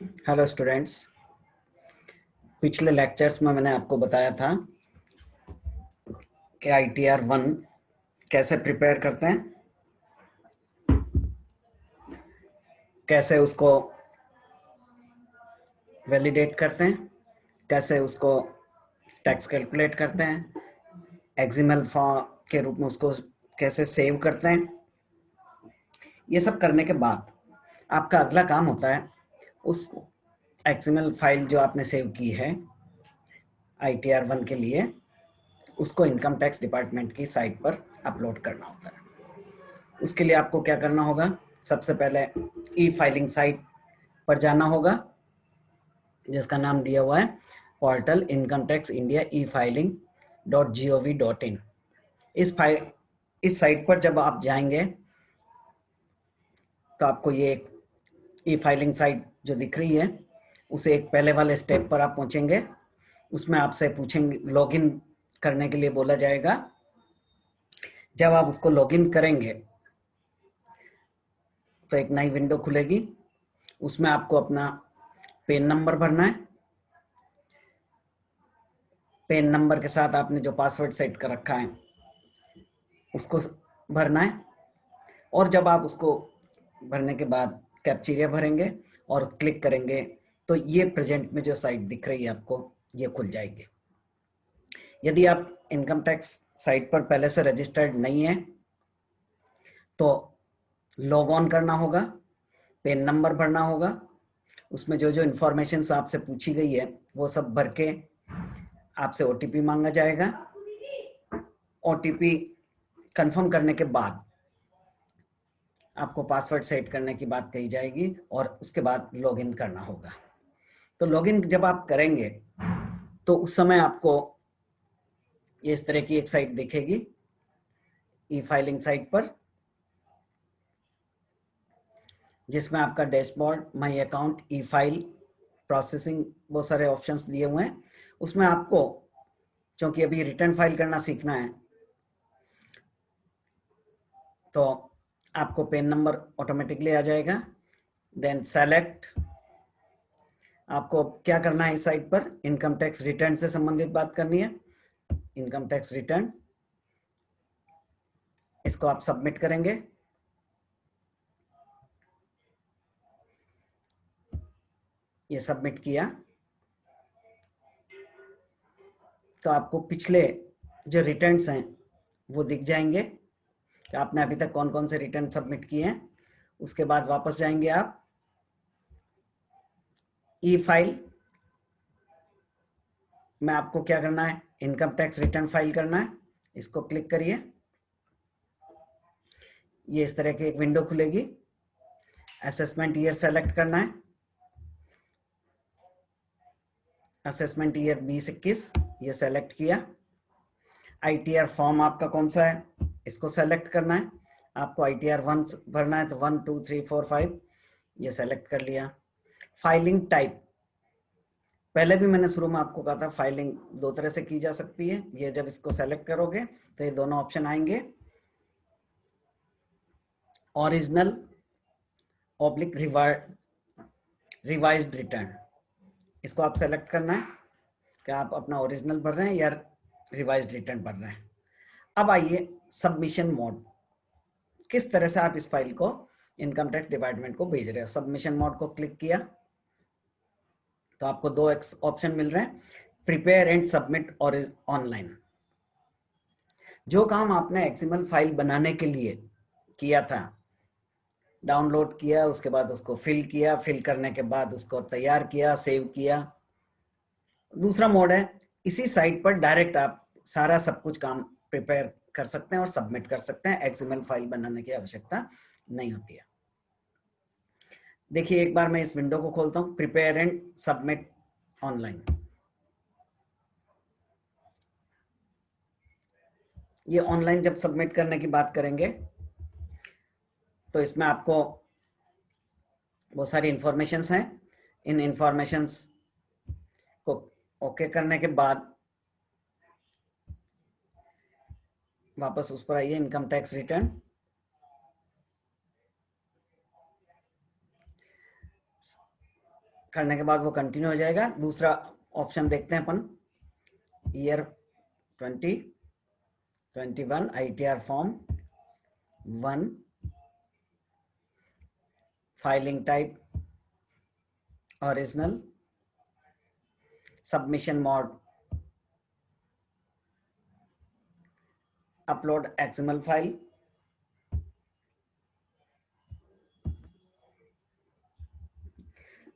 Hello students. पिछले lectures में मैंने आपको बताया था कि ITR-1 कैसे प्रिपेयर करते हैं, कैसे उसको वैलिडेट करते हैं, कैसे उसको टैक्स कैलकुलेट करते हैं, एक्सएमएल फॉर्म के रूप में उसको कैसे सेव करते हैं। ये सब करने के बाद आपका अगला काम होता है उस एक्सएमएल फाइल जो आपने सेव की है ITR-1 के लिए, उसको इनकम टैक्स डिपार्टमेंट की साइट पर अपलोड करना होता है। उसके लिए आपको क्या करना होगा, सबसे पहले ई फाइलिंग साइट पर जाना होगा जिसका नाम दिया हुआ है portal income tax India e-filing.gov.in। इस साइट पर जब आप जाएंगे तो आपको ये एक ई फाइलिंग साइट जो दिख रही है, उसे एक पहले वाले स्टेप पर आप पहुंचेंगे। उसमें आपसे पूछेंगे, लॉगिन करने के लिए बोला जाएगा। जब आप उसको लॉगिन करेंगे तो एक नई विंडो खुलेगी। उसमें आपको अपना पेन नंबर भरना है। पेन नंबर के साथ आपने जो पासवर्ड सेट कर रखा है उसको भरना है। और जब आप उसको भरने के बाद कैप्चरिया भरेंगे और क्लिक करेंगे तो ये प्रेजेंट में जो साइट दिख रही है आपको, ये खुल जाएगी। यदि आप इनकम टैक्स साइट पर पहले से रजिस्टर्ड नहीं है तो लॉग ऑन करना होगा, पेन नंबर भरना होगा, उसमें जो जो इन्फॉर्मेशन आपसे पूछी गई है वो सब भर के आपसे OTP मांगा जाएगा। OTP कंफर्म करने के बाद आपको पासवर्ड सेट करने की बात कही जाएगी और उसके बाद लॉगिन करना होगा। तो लॉगिन जब आप करेंगे तो उस समय आपको ये इस तरह की एक साइट दिखेगी ई फाइलिंग साइट पर, जिसमें आपका dashboard, my account, E file, processing, बहुत सारे ऑप्शंस दिए हुए हैं। उसमें आपको क्योंकि अभी रिटर्न फाइल करना सीखना है तो आपको पेन नंबर ऑटोमेटिकली आ जाएगा। देन सेलेक्ट, आपको क्या करना है इस साइट पर, इनकम टैक्स रिटर्न से संबंधित बात करनी है। इनकम टैक्स रिटर्न, इसको आप सबमिट करेंगे। ये सबमिट किया तो आपको पिछले जो रिटर्न्स हैं वो दिख जाएंगे कि आपने अभी तक कौन कौन से रिटर्न सबमिट किए हैं। उसके बाद वापस जाएंगे आप ई फाइल में, आपको क्या करना है, इनकम टैक्स रिटर्न फाइल करना है। इसको क्लिक करिए, ये इस तरह की एक विंडो खुलेगी। असेसमेंट ईयर सेलेक्ट करना है, असेसमेंट ईयर 2021 ये सेलेक्ट किया। ITR फॉर्म आपका कौन सा है इसको सेलेक्ट करना है। आपको ITR-1 भरना है तो 1 2 3 4 5 ये सेलेक्ट कर लिया। फाइलिंग टाइप, पहले भी मैंने शुरू में आपको कहा था फाइलिंग दो तरह से की जा सकती है। ये जब इसको सेलेक्ट करोगे तो ये दोनों ऑप्शन आएंगे, ओरिजिनल ऑब्लिक रिवाइज्ड रिटर्न। इसको आप सेलेक्ट करना है कि आप अपना ओरिजिनल भर रहे हैं या रिवाइज्ड रिटर्न भर रहे हैं। अब आइए सबमिशन मोड, किस तरह से आप इस फाइल को इनकम टैक्स डिपार्टमेंट को भेज रहे हो। सबमिशन मोड को क्लिक किया तो आपको दो ऑप्शन मिल रहे हैं, प्रिपेयर एंड सबमिट और ऑनलाइन। जो काम आपने एक्सएमएल फाइल बनाने के लिए किया था, डाउनलोड किया, उसके बाद उसको फिल किया, फिल करने के बाद उसको तैयार किया, सेव किया, दूसरा मोड है इसी साइट पर डायरेक्ट आप सारा सब कुछ काम प्रिपेयर कर सकते हैं और सबमिट कर सकते हैं। एक्सएमएल फाइल बनाने की आवश्यकता नहीं होती है। देखिए एक बार मैं इस विंडो को खोलता हूं, प्रिपेयर एंड सबमिट ऑनलाइन। ये ऑनलाइन जब सबमिट करने की बात करेंगे तो इसमें आपको बहुत सारी इंफॉर्मेशंस हैं। इन इंफॉर्मेशंस को ओके करने के बाद वापस उस पर आइए, इनकम टैक्स रिटर्न। करने के बाद वो कंटिन्यू हो जाएगा। दूसरा ऑप्शन देखते हैं अपन, year 2021 ITR form 1, filing type original, submission mode upload XML file,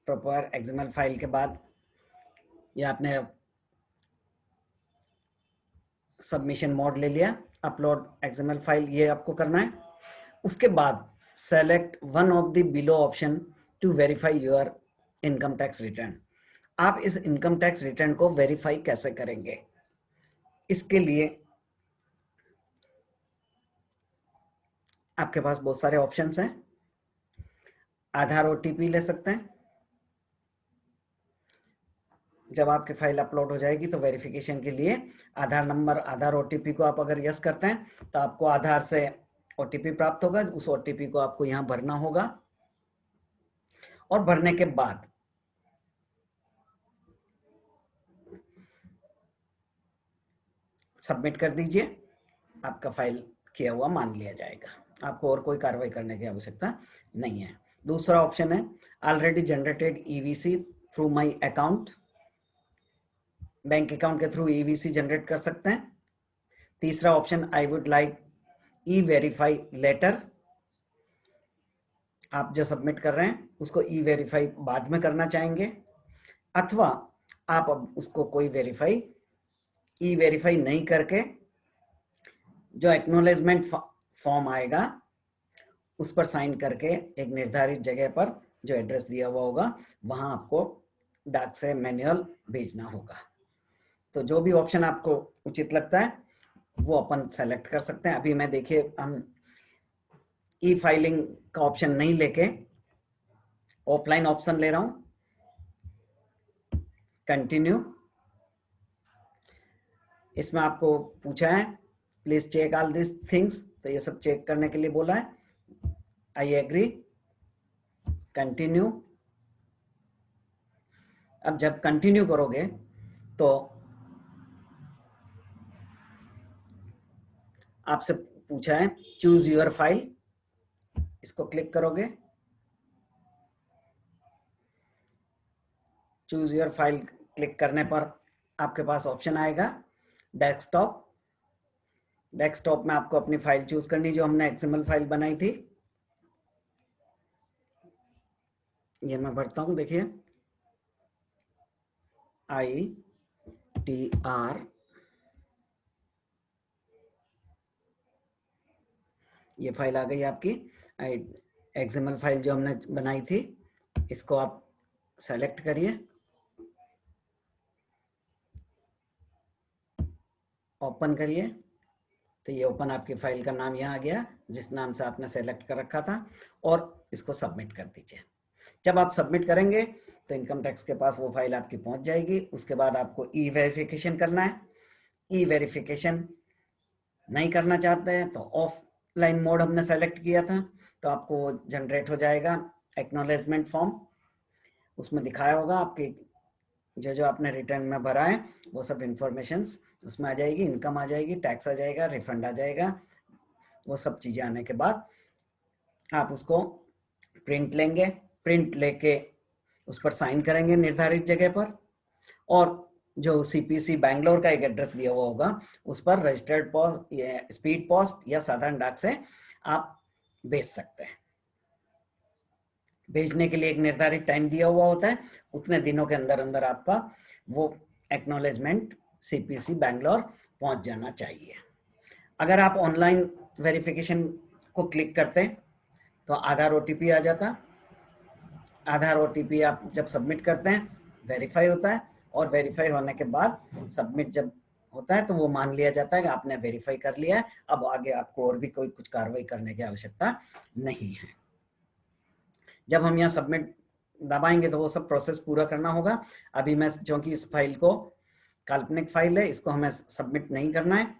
proper XML file के बाद ये आपने सबमिशन मोड ले लिया, अपलोड एक्सएमएल फाइल ये आपको करना है। उसके बाद select one of the below option to verify your income tax return. आप इस इनकम टैक्स रिटर्न को वेरीफाई कैसे करेंगे? इसके लिए आपके पास बहुत सारे ऑप्शंस हैं। आधार ओटीपी ले सकते हैं। जब आपकी फाइल अपलोड हो जाएगी तो वेरिफिकेशन के लिए आधार नंबर, आधार ओटीपी को आप अगर यस करते हैं तो आपको आधार से ओटीपी प्राप्त होगा। उस ओटीपी को आपको यहाँ भरना होगा और भरने के बाद सबमिट कर दीजिए। आपका फाइल किया हुआ मान लिया जाएगा। आपको और कोई कार्रवाई करने की आवश्यकता नहीं है। दूसरा ऑप्शन है already generated EVC through my account. Bank account के थ्रू ईवीसी जनरेट कर सकते हैं। तीसरा option I would like e verify letter. आप जो सबमिट कर रहे हैं उसको ई वेरीफाई बाद में करना चाहेंगे, अथवा आप अब उसको कोई वेरीफाई ई वेरीफाई नहीं करके जो एक्नॉलेजमेंट फॉर्म आएगा उस पर साइन करके एक निर्धारित जगह पर जो एड्रेस दिया हुआ होगा वहां आपको डाक से मैन्युअल भेजना होगा। तो जो भी ऑप्शन आपको उचित लगता है वो अपन सेलेक्ट कर सकते हैं। अभी मैं देखिए हम ई फाइलिंग का ऑप्शन नहीं लेके ऑफलाइन ऑप्शन ले रहा हूं, कंटिन्यू। इसमें आपको पूछा है please check all this things, तो ये सब चेक करने के लिए बोला है। I agree, continue. अब जब कंटिन्यू करोगे तो आपसे पूछा है चूज योर फाइल, इसको क्लिक करोगे। चूज योर फाइल क्लिक करने पर आपके पास ऑप्शन आएगा डेस्कटॉप। डेस्कटॉप में आपको अपनी फाइल चूज करनी जो हमने एक्सएमएल फाइल बनाई थी। ये मैं भरता हूं, देखिए ITR, ये फाइल आ गई आपकी एक्सएमएल फाइल जो हमने बनाई थी। इसको आप सेलेक्ट करिए, ओपन करिए, तो ये ओपन आपकी फाइल का नाम यहाँ आ गया जिस नाम से आपने सेलेक्ट कर रखा था, और इसको सबमिट कर दीजिए। जब आप सबमिट करेंगे तो इनकम टैक्स के पास वो फाइल आपकी पहुंच जाएगी। उसके बाद आपको ई वेरिफिकेशन करना है। ई वेरिफिकेशन नहीं करना चाहते हैं तो ऑफलाइन मोड हमने सेलेक्ट किया था, तो आपको जनरेट हो जाएगा एक्नॉलेजमेंट फॉर्म। उसमें दिखाया होगा आपके जो जो आपने रिटर्न में भरा है वो सब इंफॉर्मेशंस उसमें आ जाएगी, इनकम आ जाएगी, टैक्स आ जाएगा, रिफंड आ जाएगा। वो सब चीज़ें आने के बाद आप उसको प्रिंट लेंगे। प्रिंट लेके उस पर साइन करेंगे निर्धारित जगह पर, और जो सीपीसी बैंगलोर का एक एड्रेस दिया हुआ होगा उस पर रजिस्टर्ड पोस्ट, स्पीड पोस्ट या साधारण डाक से आप भेज सकते हैं। भेजने के लिए एक निर्धारित टाइम दिया हुआ होता है, उतने दिनों के अंदर अंदर आपका वो एक्नॉलेजमेंट सीपीसी बैंगलोर पहुंच जाना चाहिए। अगर आप ऑनलाइन वेरिफिकेशन को क्लिक करते तो आधार ओटीपी आ जाता। आधार ओटीपी आप जब सबमिट करते हैं वेरीफाई होता है, और वेरीफाई होने के बाद सबमिट जब होता है तो वो मान लिया जाता है कि आपने वेरीफाई कर लिया है। अब आगे आपको और भी कोई कुछ कार्रवाई करने की आवश्यकता नहीं है। जब हम यहाँ सबमिट दबाएंगे तो वो सब प्रोसेस पूरा करना होगा। अभी मैं क्योंकि इस फाइल को काल्पनिक फाइल है, इसको हमें सबमिट नहीं करना है,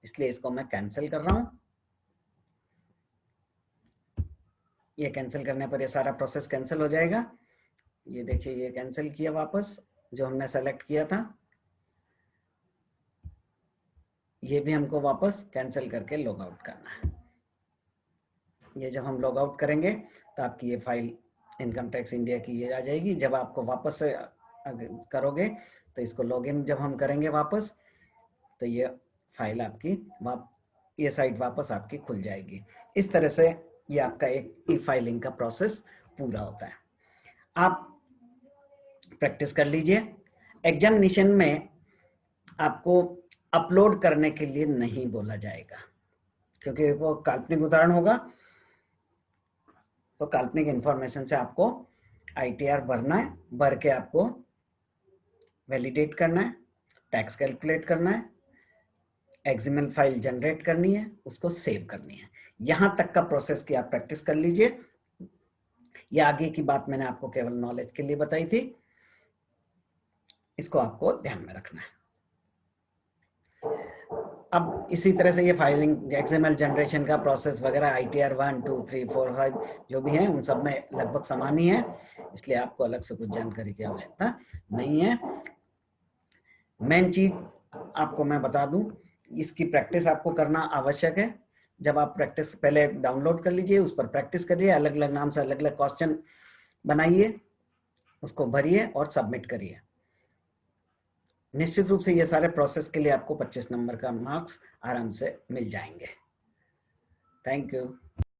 इसलिए इसको मैं कैंसिल कर रहा हूँ। ये कैंसिल करने पर ये सारा प्रोसेस कैंसिल हो जाएगा। ये देखिए ये कैंसिल किया वापस, जो हमने सेलेक्ट किया था ये भी हमको वापस कैंसिल करके लॉग आउट करना है। ये जब हम लॉग आउट करेंगे तो आपकी ये फाइल इनकम टैक्स इंडिया की ये आ जाएगी। जब आपको वापस से करोगे तो इसको लॉगिन जब हम करेंगे वापस तो ये फाइल आपकी ये साइट वापस आपकी खुल जाएगी। इस तरह से ये आपका एक ई फाइलिंग का प्रोसेस पूरा होता है। आप प्रैक्टिस कर लीजिए। एग्जामिनेशन में आपको अपलोड करने के लिए नहीं बोला जाएगा, क्योंकि वो काल्पनिक उदाहरण होगा, तो काल्पनिक इंफॉर्मेशन से आपको आईटीआर भरना है, भर के आपको वैलिडेट करना है, टैक्स कैलकुलेट करना है, एक्सएमएल फाइल जनरेट करनी है, उसको सेव करनी है। यहां तक का प्रोसेस की आप प्रैक्टिस कर लीजिए। ये आगे की बात मैंने आपको केवल नॉलेज के लिए बताई थी, इसको आपको ध्यान में रखना है। अब इसी तरह से ये फाइलिंग एक्सएमएल जनरेशन का प्रोसेस वगैरह आईटीआर 1 2 3 4 5 जो भी है उन सब में लगभग समान ही है, इसलिए आपको अलग से कुछ जानकारी की आवश्यकता नहीं है। मेन चीज आपको मैं बता दूं, इसकी प्रैक्टिस आपको करना आवश्यक है। जब आप प्रैक्टिस पहले डाउनलोड कर लीजिए, उस पर प्रैक्टिस करिए, अलग अलग नाम से अलग अलग क्वेश्चन बनाइए, उसको भरिए और सबमिट करिए। निश्चित रूप से ये सारे प्रोसेस के लिए आपको 25 नंबर का मार्क्स आराम से मिल जाएंगे। Thank you.